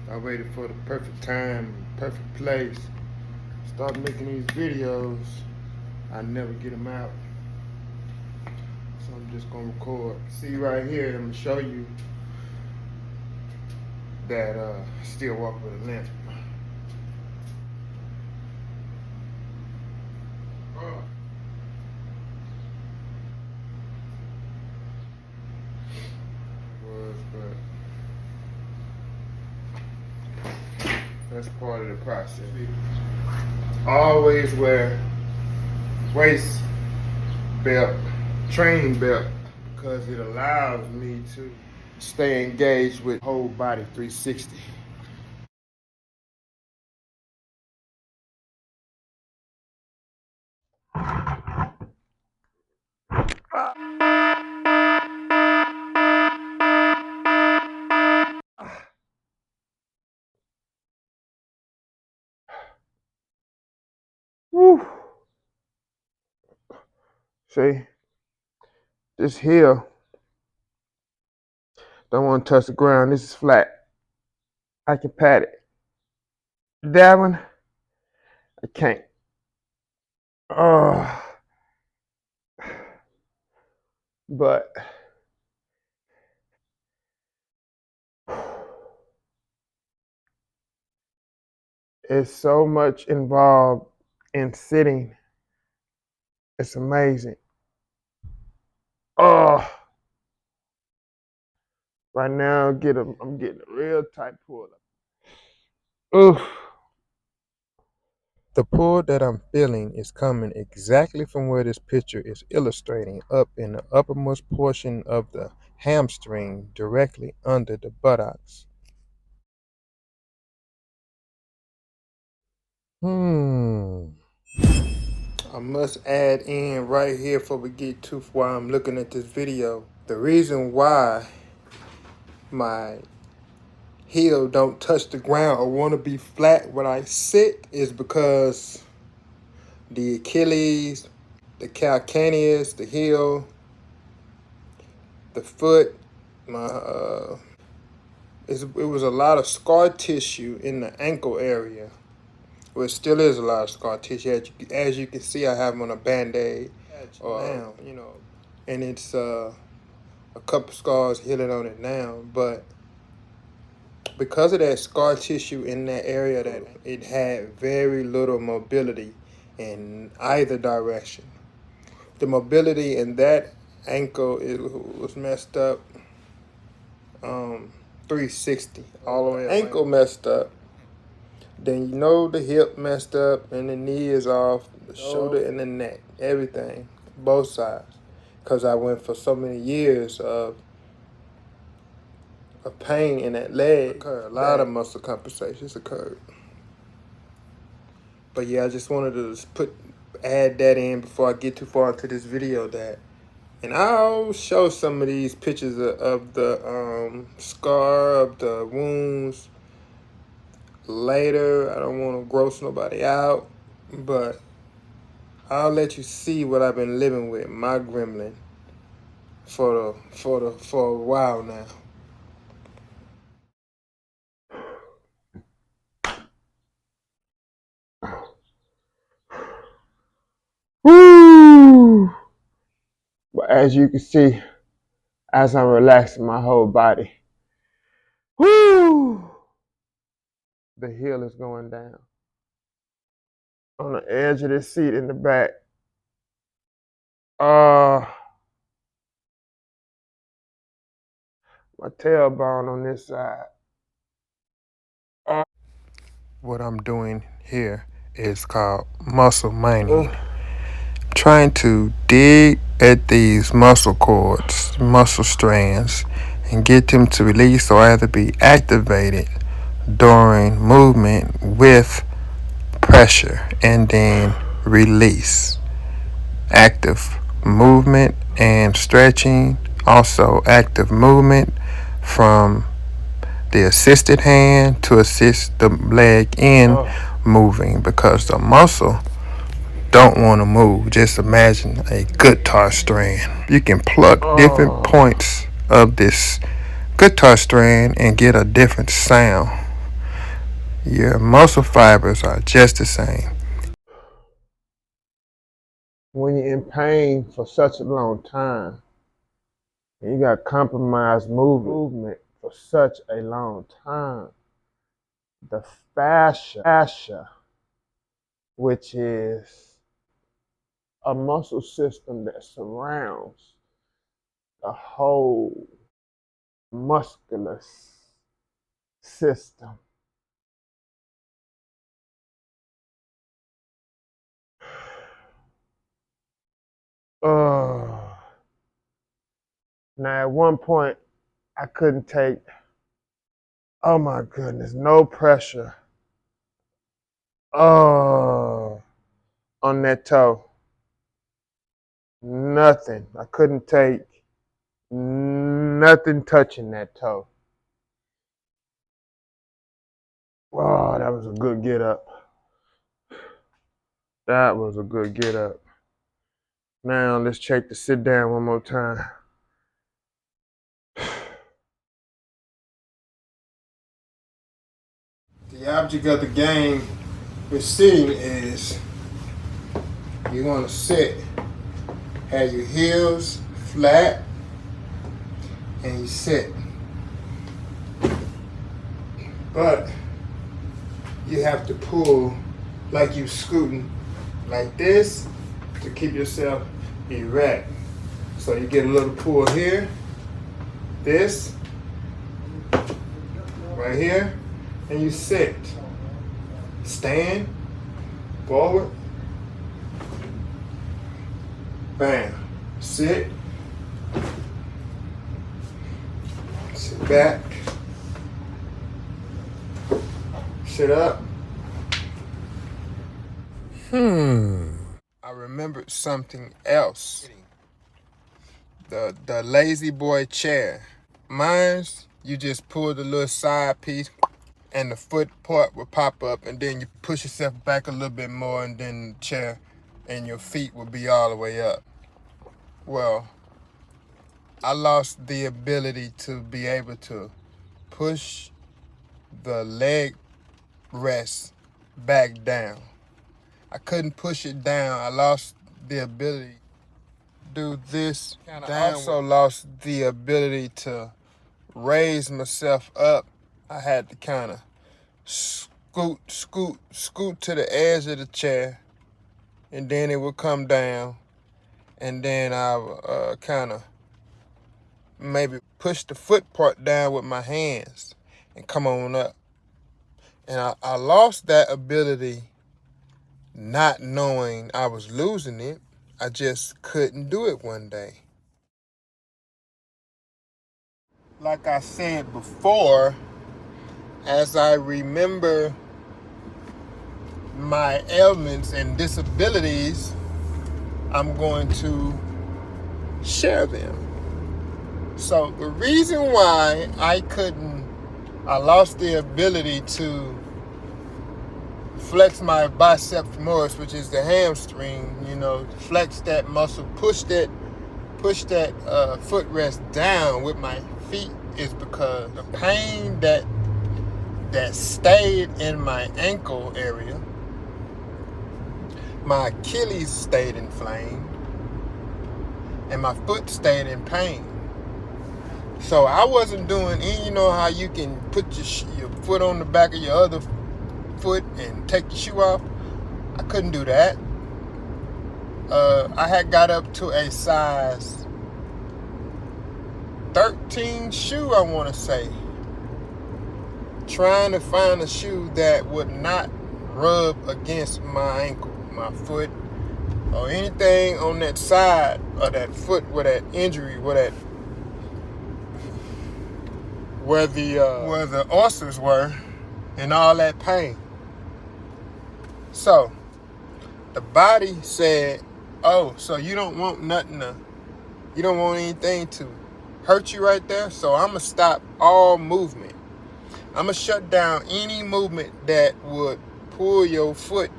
I waited for the perfect time, perfect place. Start making these videos. I never get them out. So I'm just gonna record. See right here, I'm gonna show you that still walk with a limp. Was, but that's part of the process. Always wear waist belt, training belt, because it allows me to stay engaged with whole body 360. Woo. See, this heel don't want to touch the ground. This is flat. I can pat it. That one, I can't. Oh, but it's so much involved in sitting. It's amazing. Oh, right now I'm getting a real tight pull up. Oof. The pull that I'm feeling is coming exactly from where this picture is illustrating, up in the uppermost portion of the hamstring, directly under the buttocks. I must add in right here before we get too far. I'm looking at this video. The reason why my heel don't touch the ground or want to be flat when I sit is because the Achilles, the calcaneus, the heel, the foot, it was a lot of scar tissue in the ankle area. Well, it still is a lot of scar tissue. As you can see, I have on a Band-Aid now, and it's a couple scars healing on it now. But because of that scar tissue in that area, that it had very little mobility in either direction. The mobility in that ankle was messed up, 360 all the way. Ankle messed up. Then the hip messed up and the knee is off, the shoulder and the neck, everything, both sides. Because I went for so many years of pain in that leg. A lot of muscle compensations occurred. But yeah, I just wanted to add that in before I get too far into this video. And I'll show some of these pictures of the scar, of the wounds later. I don't want to gross nobody out, but I'll let you see what I've been living with, my gremlin, for a while now. Woo! But as you can see, as I'm relaxing my whole body, woo! The heel is going down. On the edge of this seat in the back. My tailbone on this side. What I'm doing here is called muscle mining. Trying to dig at these muscle cords, muscle strands, and get them to release or either be activated during movement with pressure and then release. Active movement and stretching, also active movement from the assisted hand to assist the leg in moving, because the muscle don't want to move. Just imagine a guitar strand. You can pluck different points of this guitar strand and get a different sound. Your muscle fibers are just the same. When you're in pain for such a long time, and you got compromised movement for such a long time, the fascia, which is a muscle system that surrounds the whole muscular system. Now, at one point, I couldn't take, oh my goodness, no pressure. Oh, on that toe. Nothing. I couldn't take nothing touching that toe. Oh, that was a good get up. That was a good get up. Now let's check the sit down one more time. The object of the game with sitting is you want to sit, have your heels flat, and you sit. But you have to pull like you scooting like this to keep yourself erect. So you get a little pull here, this, right here, and you sit. Stand, forward, bam, sit back, sit up. I remembered something else. The lazy boy chair. Mine's, you just pull the little side piece and the foot part will pop up, and then you push yourself back a little bit more, and then the chair and your feet will be all the way up. Well, I lost the ability to be able to push the leg rest back down. I couldn't push it down. I lost the ability to do this. I also lost the ability to raise myself up. I had to kind of scoot to the edge of the chair, and then it would come down, and then I would kind of maybe push the foot part down with my hands and come on up. And I lost that ability not knowing I was losing it. I just couldn't do it one day. Like I said before, as I remember my ailments and disabilities, I'm going to share them. So the reason why I lost the ability to flex my bicep femoris, which is the hamstring, flex that muscle, push that footrest down with my feet, is because the pain that stayed in my ankle area, my Achilles stayed inflamed, and my foot stayed in pain. So I wasn't doing any, how you can put your foot on the back of your other foot and take your shoe off? I couldn't do that. I had got up to a size 13 shoe, I want to say. Trying to find a shoe that would not rub against my ankle, my foot, or anything on that side of that foot where that injury, where the ulcers were and all that pain. So the body said, oh, so you don't want you don't want anything to hurt you right there? So I'm going to stop all movement. I'm going to shut down any movement that would pull your foot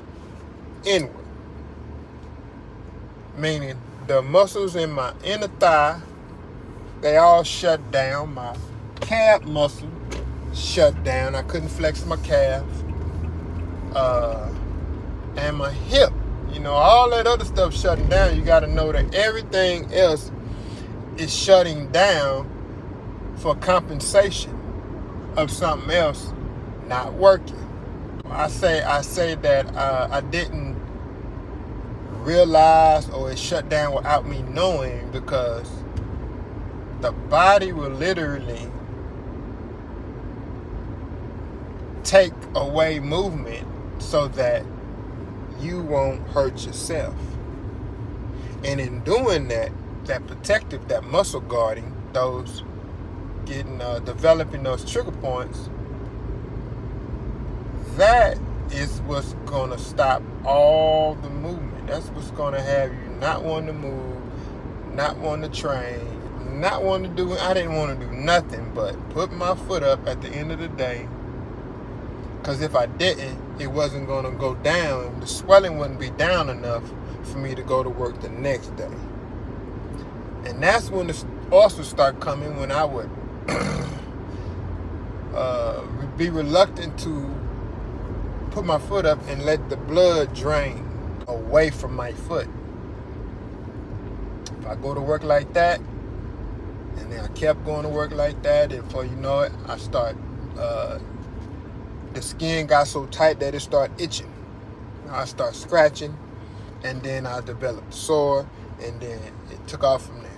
inward. Meaning the muscles in my inner thigh, they all shut down. My calf muscle shut down. I couldn't flex my calf. uh, and my hip. You know, all that other stuff shutting down. You got to know that everything else is shutting down for compensation of something else not working. I say that I didn't realize, or it shut down without me knowing, because the body will literally take away movement so that you won't hurt yourself. And in doing that, that protective, that muscle guarding, those developing those trigger points, that is what's gonna stop all the movement. That's what's gonna have you not wanting to move, not wanting to train, not wanting to do. I didn't want to do nothing but put my foot up at the end of the day. Because if I didn't, it wasn't gonna go down. The swelling wouldn't be down enough for me to go to work the next day. And that's when the ulcers start coming, when I would be reluctant to put my foot up and let the blood drain away from my foot. If I go to work like that, and then I kept going to work like that, and before you know it, I start, the skin got so tight that it started itching. I start scratching, and then I developed sore, and then it took off from there.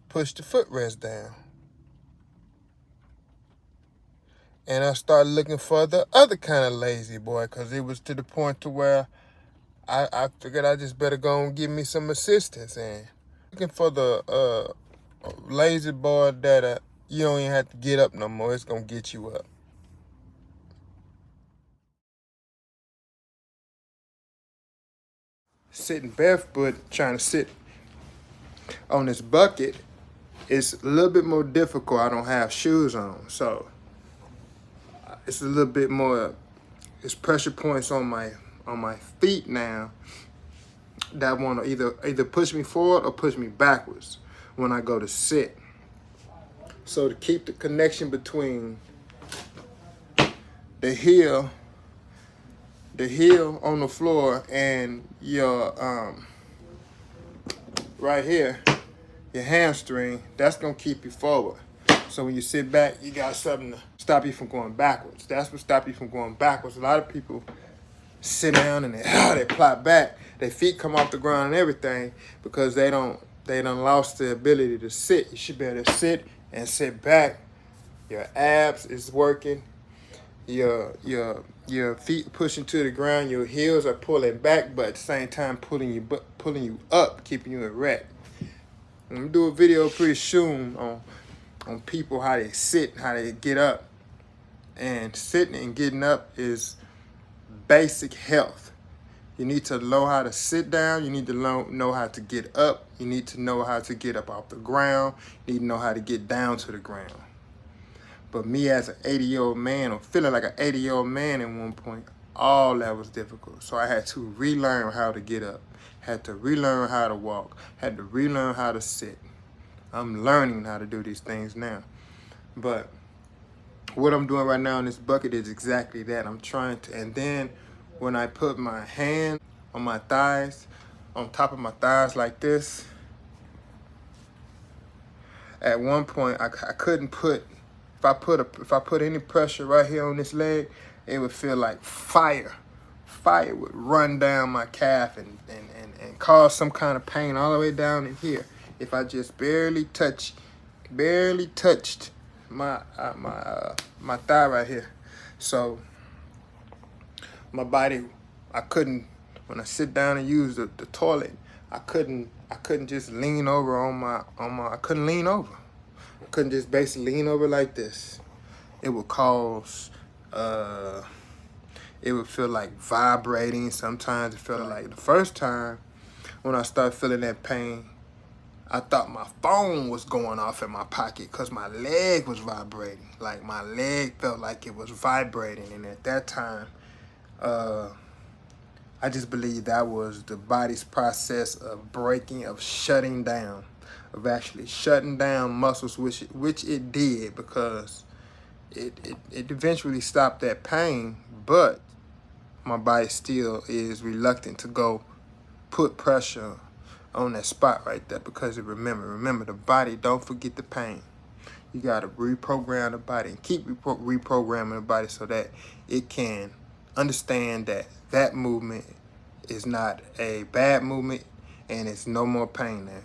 Push the footrest down. And I started looking for the other kind of lazy boy, because it was to the point to where I figured I just better go and give me some assistance. And looking for the lazy boy that you don't even have to get up no more. It's going to get you up. Sitting barefoot, trying to sit on this bucket, is a little bit more difficult. I don't have shoes on, so it's a little bit more. It's pressure points on my feet now that want to either push me forward or push me backwards when I go to sit. So to keep the connection between the heel on the floor and your right here, your hamstring, that's gonna keep you forward. So when you sit back, you got something to stop you from going backwards. That's what stops you from going backwards. A lot of people sit down and they plot back. Their feet come off the ground and everything because they done lost the ability to sit. You should be able to sit and sit back. Your abs is working. Your feet pushing to the ground. Your heels are pulling back, but at the same time pulling you up, keeping you erect. I'm gonna do a video pretty soon on people, how they sit, how they get up. And sitting and getting up is basic health. You need to know how to sit down. You need to know how to get up. You need to know how to get up off the ground. You need to know how to get down to the ground. But me as an 80-year-old man, or feeling like an 80-year-old man at one point, all that was difficult. So I had to relearn how to get up. Had to relearn how to walk. Had to relearn how to sit. I'm learning how to do these things now. But what I'm doing right now in this bucket is exactly that. I'm trying to, and then when I put my hand on my thighs, on top of my thighs like this, at one point I couldn't put, if I put any pressure right here on this leg, it would feel like fire. Fire would run down my calf and cause some kind of pain all the way down in here. If I just barely touched my thigh right here. So my body, I couldn't, when I sit down and use the toilet, I couldn't just lean over I couldn't lean over. I couldn't just basically lean over like this. It would cause, it would feel like vibrating. Sometimes it felt like, the first time when I started feeling that pain, I thought my phone was going off in my pocket because my leg was vibrating. Like my leg felt like it was vibrating. And at that time, I just believe that was the body's process of breaking, of shutting down, of actually shutting down muscles, which it did, because it eventually stopped that pain, but my body still is reluctant to go put pressure on that spot right there because remember the body don't forget the pain. You got to reprogram the body and keep reprogramming the body so that it can understand that that movement is not a bad movement and it's no more pain there.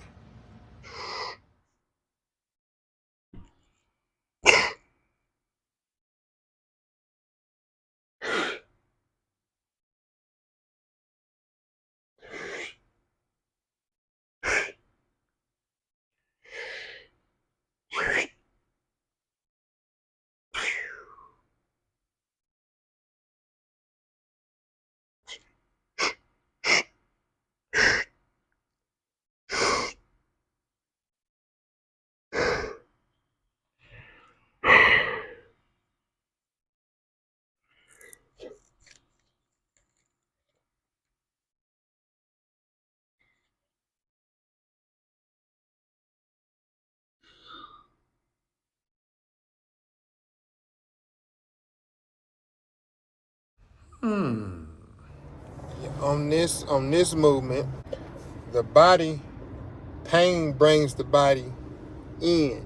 On this movement, the body pain brings the body in.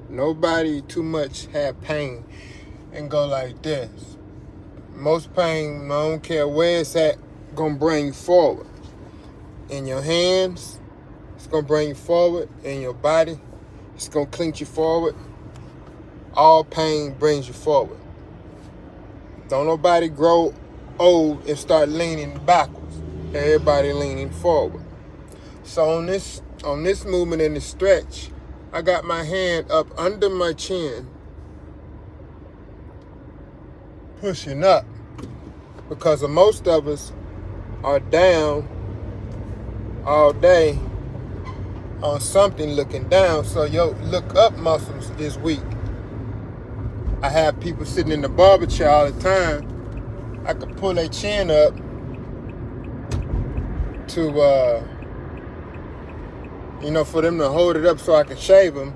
Nobody too much have pain and go like this. Most pain, I don't care where it's at, gonna bring you forward. In your hands, it's gonna bring you forward. In your body, it's gonna clinch you forward. All pain brings you forward. Don't nobody grow old and start leaning backwards. Everybody leaning forward. So on this movement in the stretch, I got my hand up under my chin, pushing up, because most of us are down all day on something looking down, so your look up muscles is weak. I have people sitting in the barber chair all the time. I could pull their chin up to, for them to hold it up so I can shave them.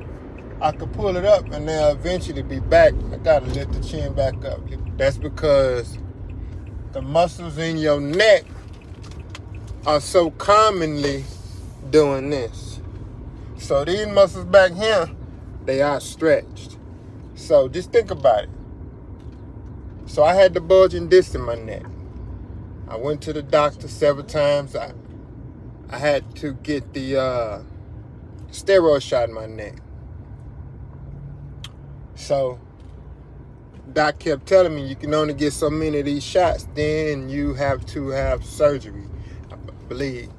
I could pull it up and they'll eventually be back. I gotta lift the chin back up. That's because the muscles in your neck are so commonly doing this. So these muscles back here, they are stretched. So just think about it. So I had the bulging disc in my neck. I went to the doctor several times. I had to get the steroid shot in my neck. So doc kept telling me you can only get so many of these shots, then you have to have surgery, I believe,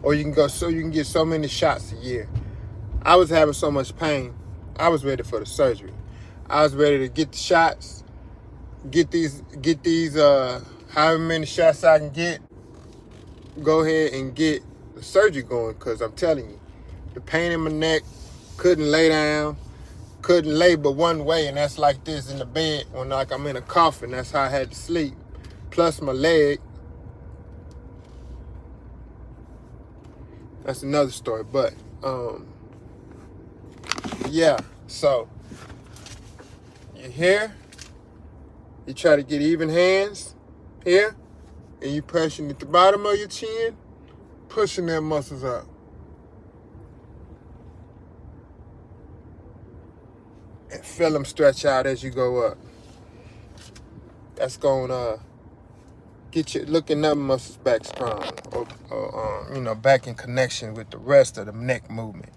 or you can get so many shots a year. I was having so much pain, I was ready for the surgery. I was ready to get the shots, get these however many shots I can get, go ahead and get the surgery going, because I'm telling you, the pain in my neck, couldn't lay down, couldn't lay but one way, and that's like this in the bed when like I'm in a coffin. That's how I had to sleep. Plus my leg. That's another story. But yeah. So you're here. You try to get even hands here, and you pressing at the bottom of your chin, pushing their muscles up. And feel them stretch out as you go up. That's going to get your looking up muscles back strong, or back in connection with the rest of the neck movement.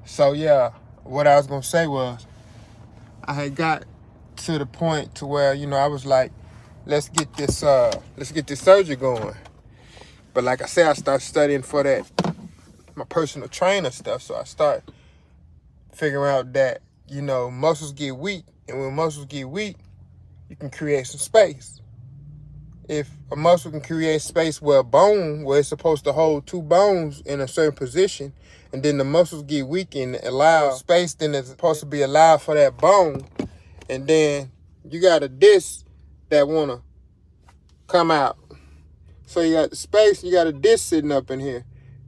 So yeah, what I was gonna say was, I had got to the point to where I was like, let's get this surgery going. But like I said, I started studying for that, my personal trainer stuff. So I start figuring out that muscles get weak, and when muscles get weak, you can create some space. If a muscle can create space where it's supposed to hold two bones in a certain position, and then the muscles get weak and allow space, then it's supposed to be allowed for that bone, and then you got a disc that want to come out. So you got the space, you got a disc sitting up in here.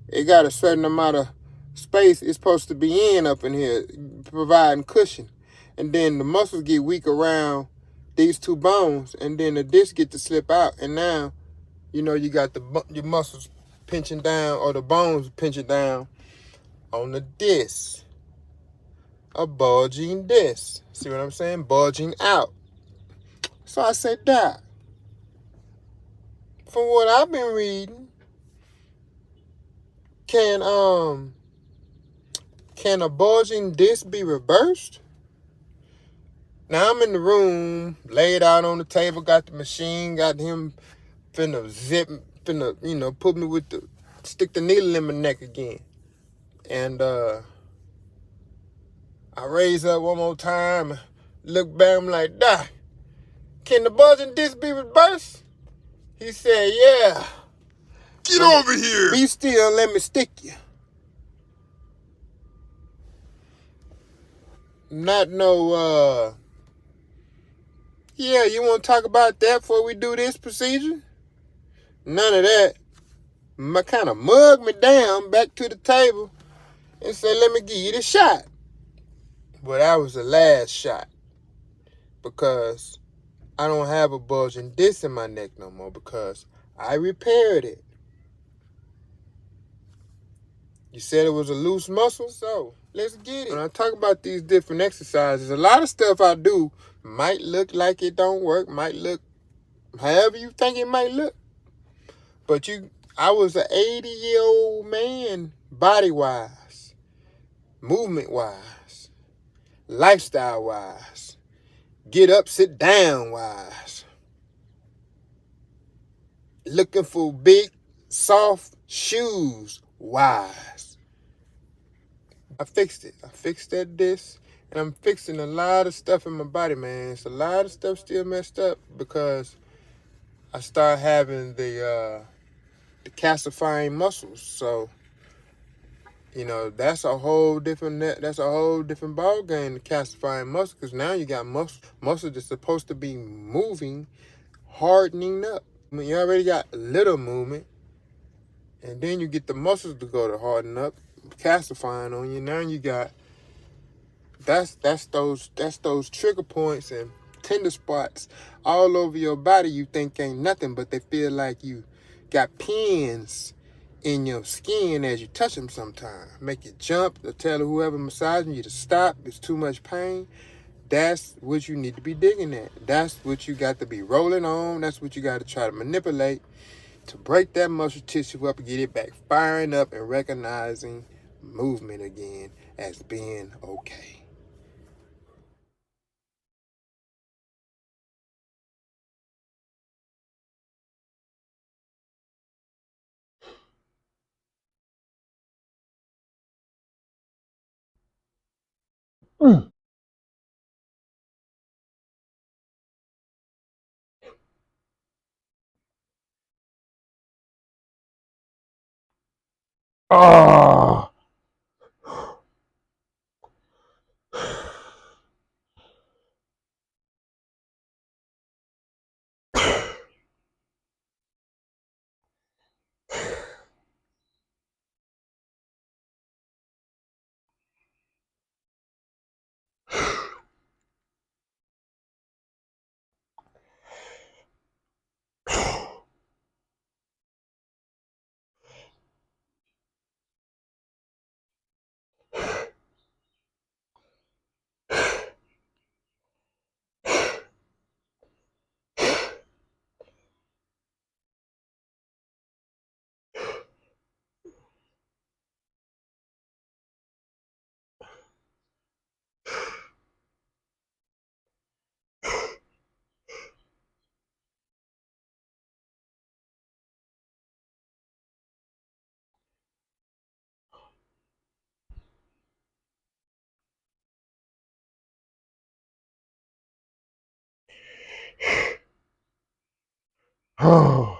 It got a certain amount of space it's supposed to be in up in here, providing cushion. and then the muscles get weak around these two bones, and then the disc get to slip out, and now you got your muscles pinching down, or the bones pinching down on the disc, a bulging disc. See what I'm saying? Bulging out. So I said, Doc, from what I've been reading, can can a bulging disc be reversed? Now I'm in the room, laid out on the table, got the machine, got him finna, put me stick the needle in my neck again. And I raise up one more time, look back, I'm like, Doc, can the bulging disc be reversed? He said, yeah. Get over here. Be still and let me stick you. Not no, yeah, you want to talk about that before we do this procedure? None of that. Kind of mugged me down back to the table and said, let me give you the shot. But that was the last shot, because I don't have a bulging disc in my neck no more, because I repaired it. You said it was a loose muscle, so let's get it. When I talk about these different exercises, a lot of stuff I do might look like it don't work, might look however you think it might look. But I was an 80-year-old man, body-wise, movement-wise, lifestyle-wise, get up, sit down-wise, looking for big, soft shoes-wise. I fixed it. I fixed that disc, and I'm fixing a lot of stuff in my body, man. It's a lot of stuff still messed up because I started having the calcifying muscles. So, that's a whole different ball game, the calcifying muscle, because now you got muscles that's supposed to be moving, hardening up. You already got a little movement, and then you get the muscles to go to harden up, calcifying on you. Now you got that's those trigger points and tender spots all over your body you think ain't nothing, but they feel like you got pins in your skin as you touch them sometimes. Make you jump, or tell whoever massaging you to stop. It's too much pain. That's what you need to be digging at. That's what you got to be rolling on. That's what you got to try to manipulate to break that muscle tissue up and get it back firing up and recognizing movement again as being okay. Oh. Oh.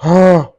Oh.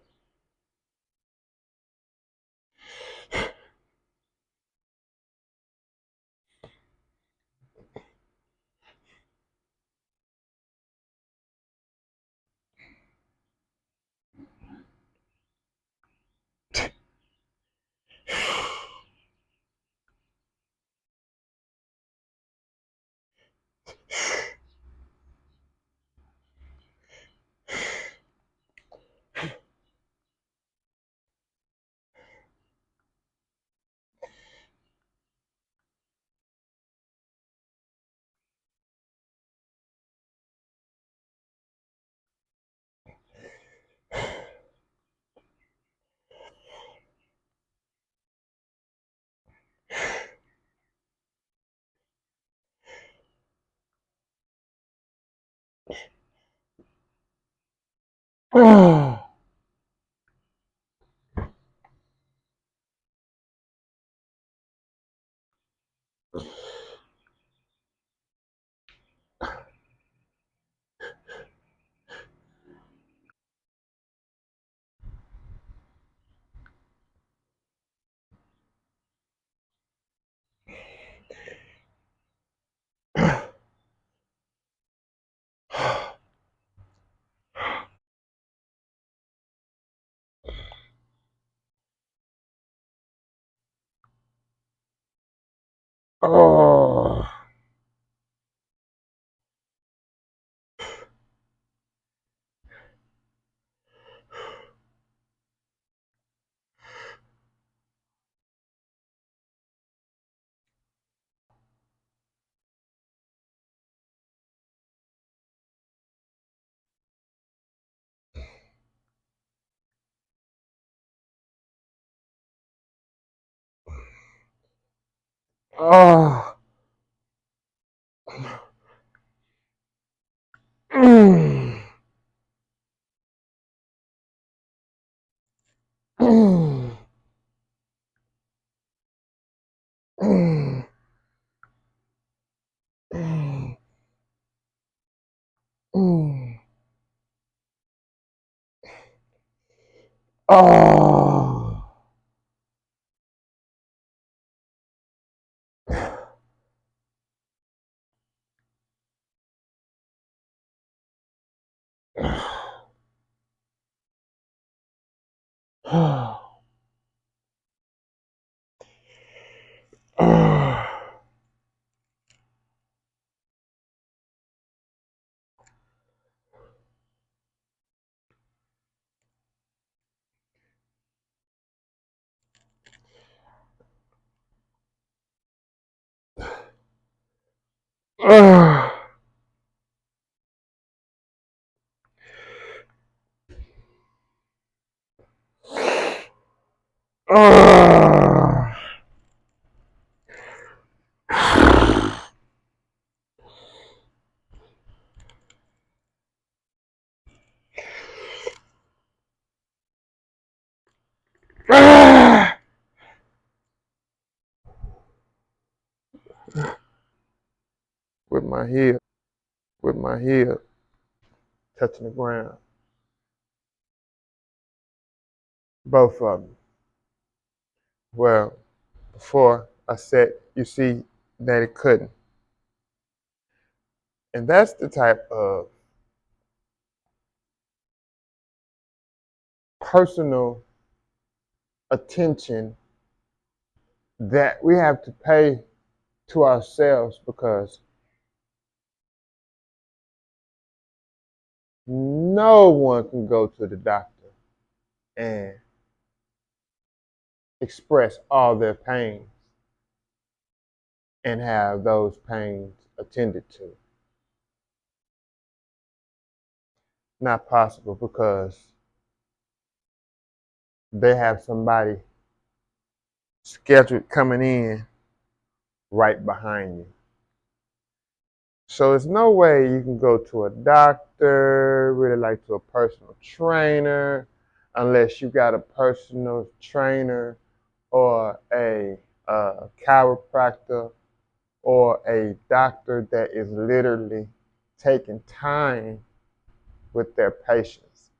Oh. Mm. Mm. Mm. Mm. Mm. Oh. With my heel touching the ground, both of them. Well, before I said, you see that it couldn't. And that's the type of personal attention that we have to pay to ourselves because no one can go to the doctor and express all their pains and have those pains attended to. Not possible because they have somebody scheduled coming in right behind you. So there's no way you can go to a doctor, really like to a personal trainer, unless you got a personal trainer or a chiropractor or a doctor that is literally taking time with their patients.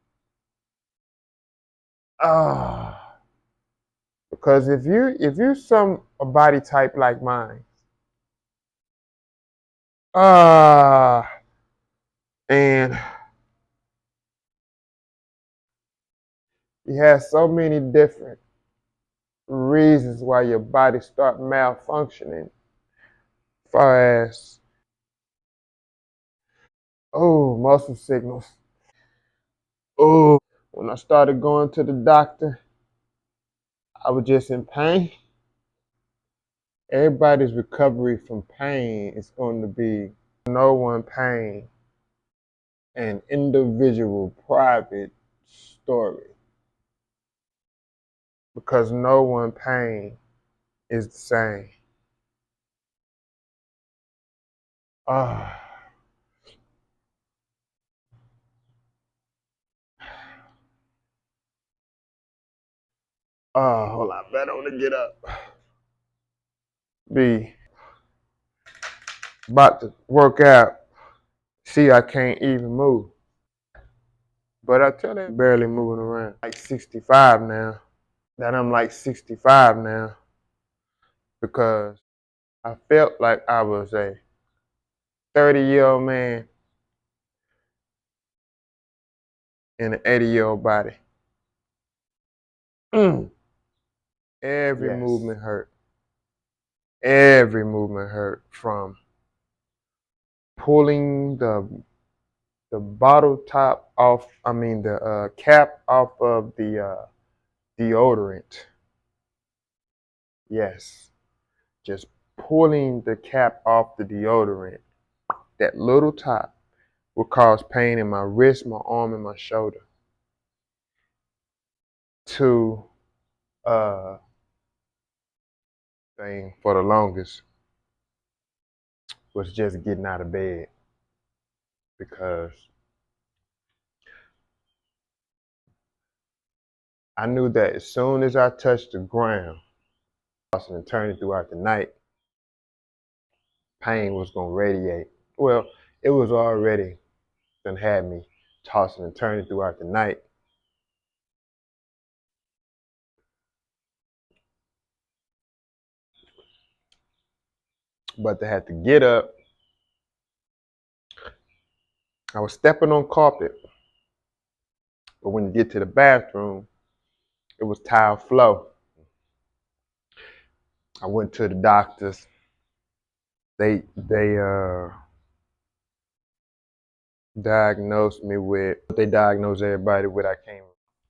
Because if you some a body type like mine, and you have so many different reasons why your body start malfunctioning, far as muscle signals. When I started going to the doctor, I was just in pain. Everybody's recovery from pain is going to be no one pain, an individual private story, because no one pain is the same. Ah, hold on, I better want to get up. Be about to work out. See, I can't even move. But I tell them barely moving around. Like 65 now. That I'm like 65 now because I felt like I was a 30-year-old man in an 80-year-old body. Every movement hurt. Every movement hurt, from pulling the bottle top off. I mean the cap off of the deodorant. Yes, just pulling the cap off the deodorant. That little top would cause pain in my wrist, my arm, and my shoulder. To thing for the longest was just getting out of bed, because I knew that as soon as I touched the ground, tossing and turning throughout the night, pain was gonna radiate. Well, it was already done had me tossing and turning throughout the night. But to have to get up, I was stepping on carpet. But when you get to the bathroom, it was tile floor. I went to the doctors. They diagnosed me with what they diagnosed everybody with. I can't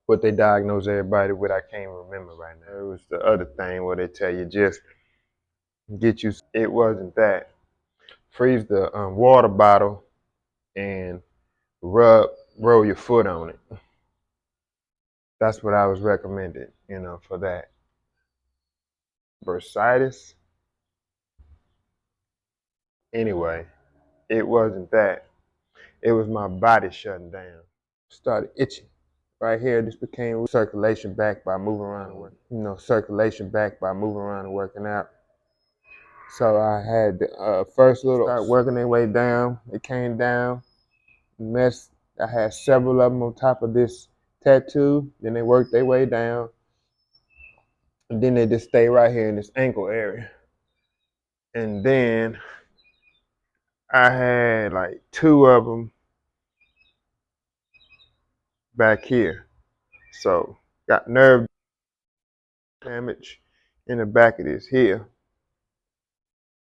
remember right now. It was the other thing where they tell you just get you. It wasn't that. Freeze the water bottle and roll your foot on it. That's what I was recommended, for that. Bursitis. Anyway, it wasn't that. It was my body shutting down. Started itching. Right here, this became circulation back by moving around and working. Circulation back by moving around and working out. So I had the first little start working their way down. It came down. Mess. I had several of them on top of this tattoo. Then they worked their way down, and then they just stay right here in this ankle area. And then I had like two of them back here. So got nerve damage in the back of this here.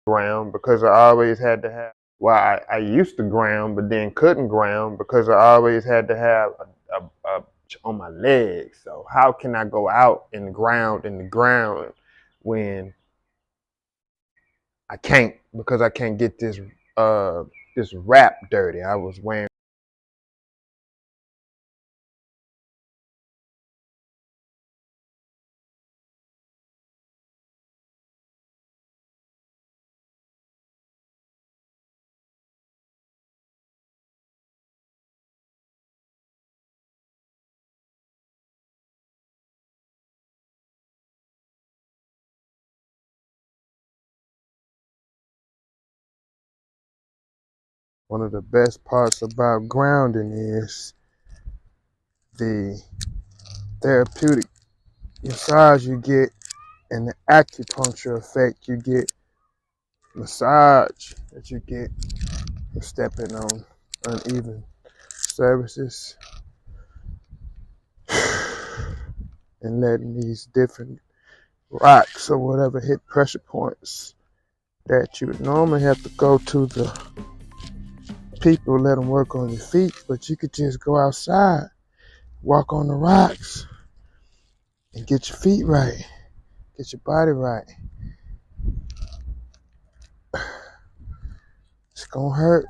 Ground, because I always had to have. Well, I used to ground, but then couldn't ground because I always had to have a on my legs. So how can I go out and ground in the ground when I can't, because I can't get this wrap dirty. I was wearing. One of the best parts about grounding is the therapeutic massage you get and the acupuncture effect you get, massage that you get from stepping on uneven surfaces and letting these different rocks or whatever hit pressure points that you would normally have to go to the people, let them work on your feet, but you could just go outside, walk on the rocks, and get your feet right, get your body right. It's gonna hurt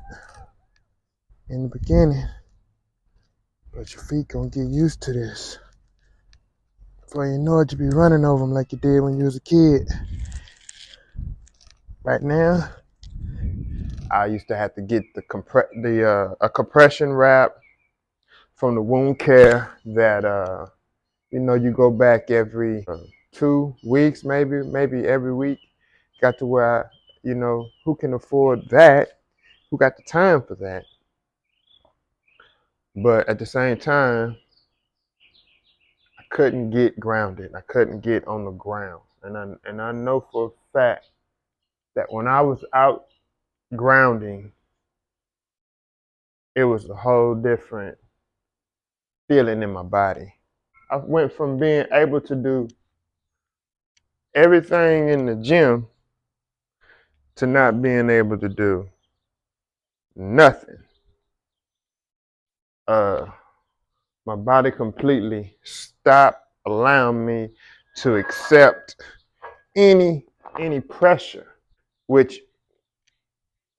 in the beginning, but your feet gonna get used to this. Before you know it, you be running over them like you did when you was a kid. Right now, I used to have to get a compression wrap from the wound care that you go back every 2 weeks, maybe every week. Got to where who can afford that? Who got the time for that? But at the same time, I couldn't get grounded. I couldn't get on the ground, and I know for a fact that when I was out grounding, it was a whole different feeling in my body. I went from being able to do everything in the gym to not being able to do nothing. My body completely stopped allowing me to accept any pressure, which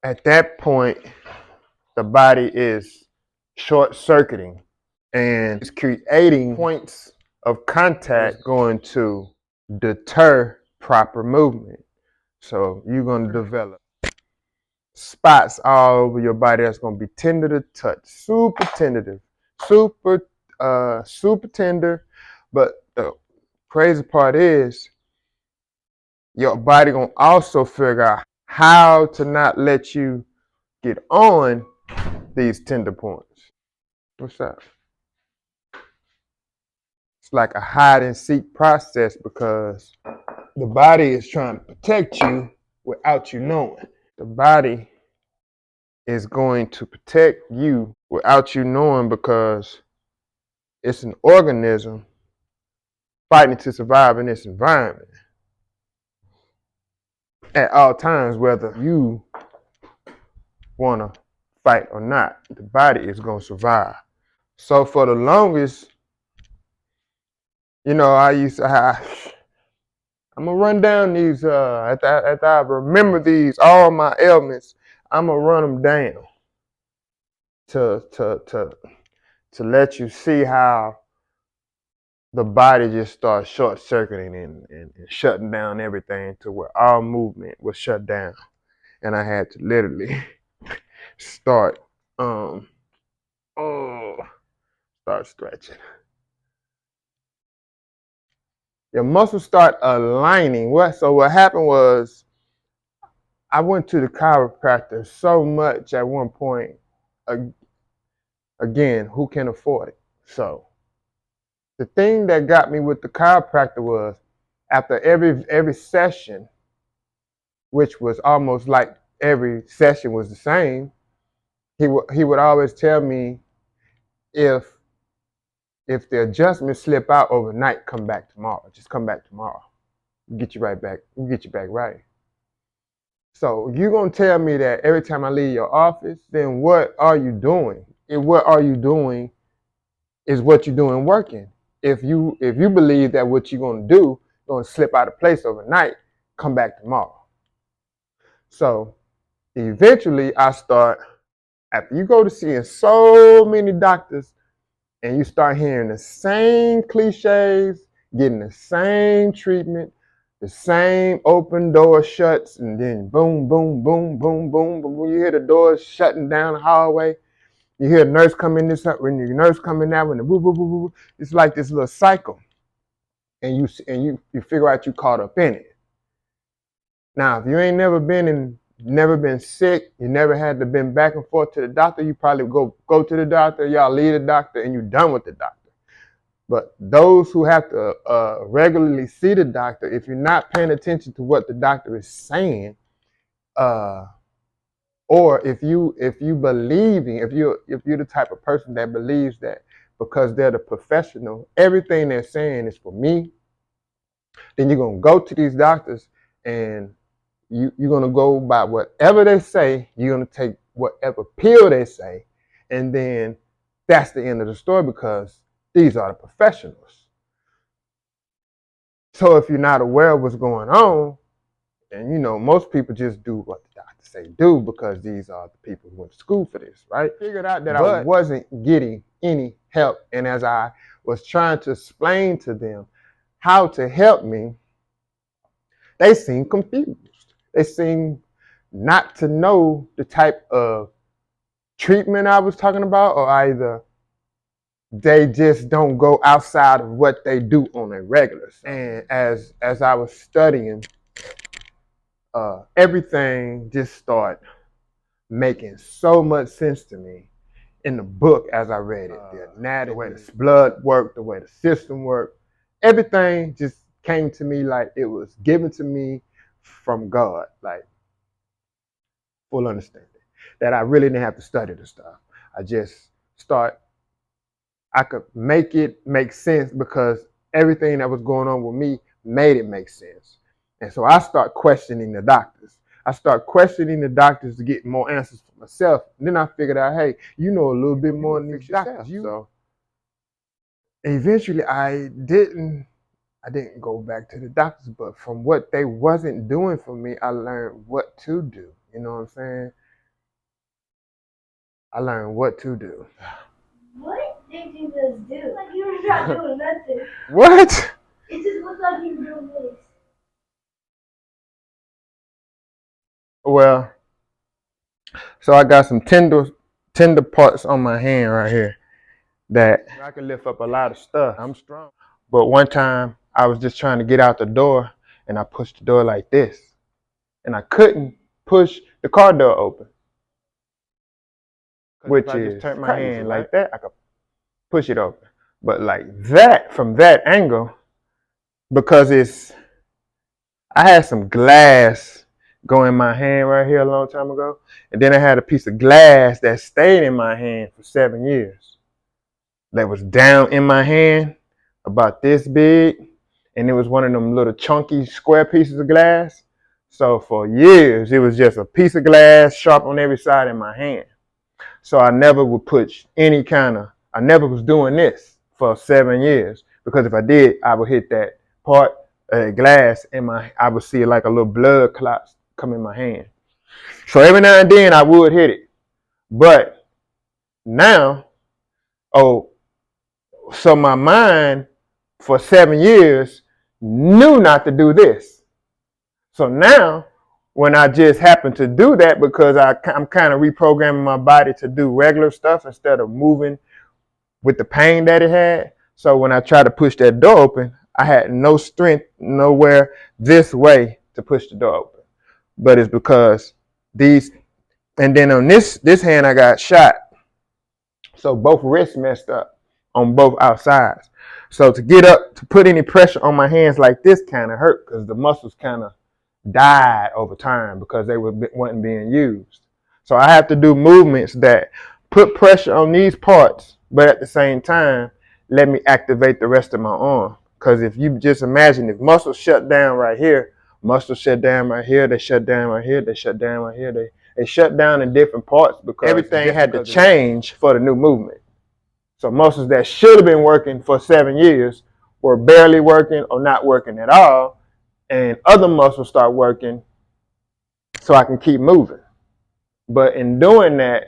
at that point the body is short circuiting and it's creating points of contact going to deter proper movement. So you're going to develop spots all over your body that's going to be tender to touch, super tentative, super tender. But the crazy part is your body going to also figure out how to not let you get on these tender points. What's up? It's like a hide and seek process because the body is trying to protect you without you knowing. The body is going to protect you without you knowing because it's an organism fighting to survive in this environment at all times, whether you want to fight or not. The body is going to survive. So for the longest, I'm gonna run down these. After I remember all my ailments, I'm gonna run them down to let you see how the body just starts short circuiting and shutting down everything to where all movement was shut down, and I had to literally start start stretching. Your muscles start aligning. What happened was I went to the chiropractor so much at one point. Again, who can afford it? So the thing that got me with the chiropractor was after every session, which was almost like every session was the same, he would always tell me if the adjustments slip out overnight, come back tomorrow. Just come back tomorrow. We'll get you right back. We'll get you back right. So you're gonna tell me that every time I leave your office, then what are you doing? And what are you doing is what you're doing working. If you believe that what you're gonna do is gonna slip out of place overnight, come back tomorrow. So eventually I start, after you go to seeing so many doctors and you start hearing the same cliches, getting the same treatment, the same open door shuts, and then boom, boom, boom, boom, boom, boom. You hear the doors shutting down the hallway. You hear a nurse come in this when your nurse coming out, when the boo, boo, boo, boo. It's like this little cycle. And you figure out you caught up in it. Now, if you ain't never been sick, you never had to been back and forth to the doctor, you probably go to the doctor, y'all leave the doctor, and you done with the doctor. But those who have to regularly see the doctor, if you're not paying attention to what the doctor is saying, or if you believing, if you're the type of person that believes that because they're the professional, everything they're saying is for me, then you're gonna go to these doctors and you're gonna go by whatever they say. You're gonna take whatever pill they say, and then that's the end of the story because these are the professionals. So if you're not aware of what's going on, and most people just do what the doctors say do because these are the people who went to school for this, right? Figured out that I wasn't getting any help, and as I was trying to explain to them how to help me, they seemed confused. They seemed not to know the type of treatment I was talking about, or either they just don't go outside of what they do on a regular. And as I was studying, everything just started making so much sense to me in the book as I read it. The anatomy, the way the blood worked, the way the system worked, everything just came to me like it was given to me from God, like full understanding. That I really didn't have to study the stuff. I could make it make sense because everything that was going on with me made it make sense. And so I start questioning the doctors. I start questioning the doctors to get more answers for myself. And then I figured out, hey, you know a little bit more than these doctors. So eventually I didn't go back to the doctors, but from what they wasn't doing for me, I learned what to do. You know what I'm saying? I learned what to do. What did you just do? Like you were not doing nothing. What? It just looked like you were doing this. Well, so I got some tender parts on my hand right here that I can lift up a lot of stuff. I'm strong. But one time I was just trying to get out the door and I pushed the door like this. And I couldn't push the car door open. Which is, if I just turn my hand like that, I could push it open. But like that, from that angle, because I had some glass go in my hand right here a long time ago. And then I had a piece of glass that stayed in my hand for 7 years. That was down in my hand, about this big. And it was one of them little chunky square pieces of glass. So for years, it was just a piece of glass sharp on every side in my hand. So I never would put I never was doing this for 7 years. Because if I did, I would hit that part glass I would see like a little blood clot come in my hand. So every now and then I would hit it. But now, so my mind for 7 years knew not to do this. So now when I just happen to do that because I'm kind of reprogramming my body to do regular stuff instead of moving with the pain that it had. So when I tried to push that door open, I had no strength nowhere this way to push the door open. But it's because and then on this hand I got shot. So both wrists messed up on both outsides. So to get up, to put any pressure on my hands like this kind of hurt because the muscles kind of died over time because they weren't being used. So I have to do movements that put pressure on these parts, but at the same time, let me activate the rest of my arm. Because if you just imagine, if muscles shut down right here, muscles shut down right here, they shut down right here, they shut down right here, they shut down in different parts because everything had to change for the new movement. So muscles that should have been working for 7 years were barely working or not working at all. And other muscles start working so I can keep moving. But in doing that,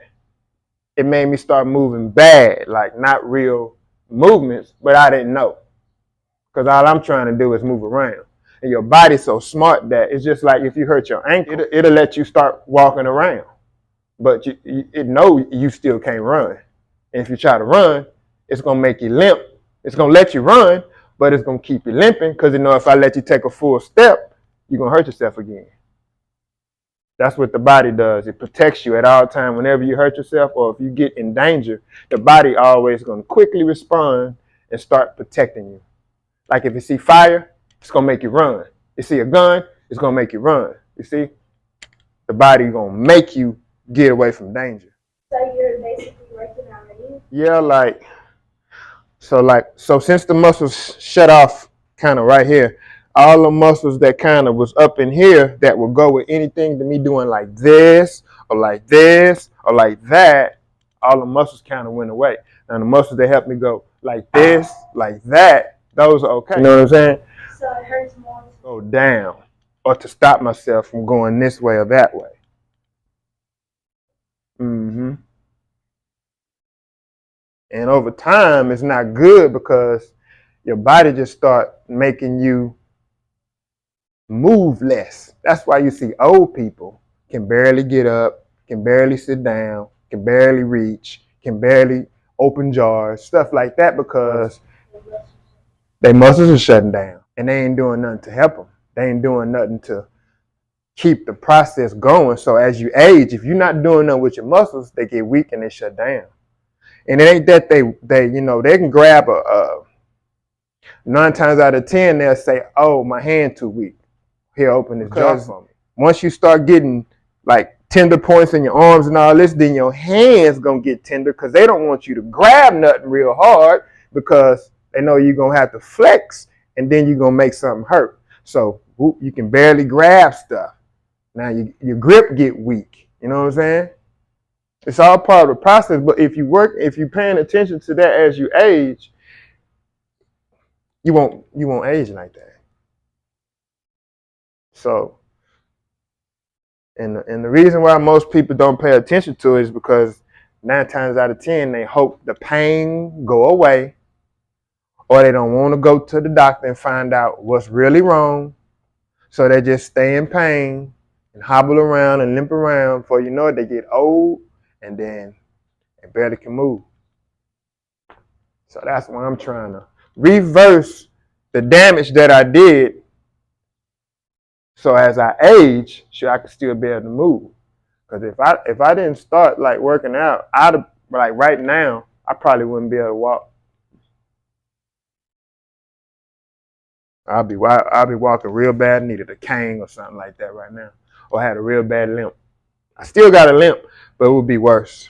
it made me start moving bad, like not real movements, but I didn't know. Because all I'm trying to do is move around. And your body's so smart that it's just like if you hurt your ankle, it'll let you start walking around. But it know you still can't run. And if you try to run, it's going to make you limp. It's going to let you run, but it's going to keep you limping because if I let you take a full step, you're going to hurt yourself again. That's what the body does. It protects you at all times. Whenever you hurt yourself or if you get in danger, the body always going to quickly respond and start protecting you. Like if you see fire, it's gonna make you run. You see a gun, it's gonna make you run. You see, the body gonna make you get away from danger. So you're basically working already? Yeah, so since the muscles shut off kind of right here, all the muscles that kind of was up in here that would go with anything to me doing like this or like this or like that, all the muscles kind of went away. Now the muscles that help me go like this, like that, those are okay. You know what I'm saying? So it hurts more. Go down or to stop myself from going this way or that way. Mm-hmm. And over time, it's not good because your body just start making you move less. That's why you see old people can barely get up, can barely sit down, can barely reach, can barely open jars, stuff like that because their muscles are shutting down and they ain't doing nothing to help them. They ain't doing nothing to keep the process going. So as you age, if you're not doing nothing with your muscles, they get weak and they shut down. And it ain't that they can grab 9 times out of 10, they'll say, oh, my hand too weak. Here, open this jaw for me. Once you start getting like tender points in your arms and all this, then your hands gonna get tender because they don't want you to grab nothing real hard because they know you're gonna have to flex and then you're gonna make something hurt. So you can barely grab stuff. Now your grip get weak. You know what I'm saying? It's all part of the process. But if you're paying attention to that as you age, you won't age like that. So, and the reason why most people don't pay attention to it is because 9 times out of 10 they hope the pain go away, or they don't want to go to the doctor and find out what's really wrong. So they just stay in pain and hobble around and limp around. Before you know it, they get old and then they barely can move. So that's why I'm trying to reverse the damage that I did. So as I age, I can still be able to move. Because if I didn't start like working out, I'd have, like right now, I probably wouldn't be able to walk. I'll be walking real bad, needed a cane or something like that right now, or had a real bad limp. I still got a limp, but it would be worse.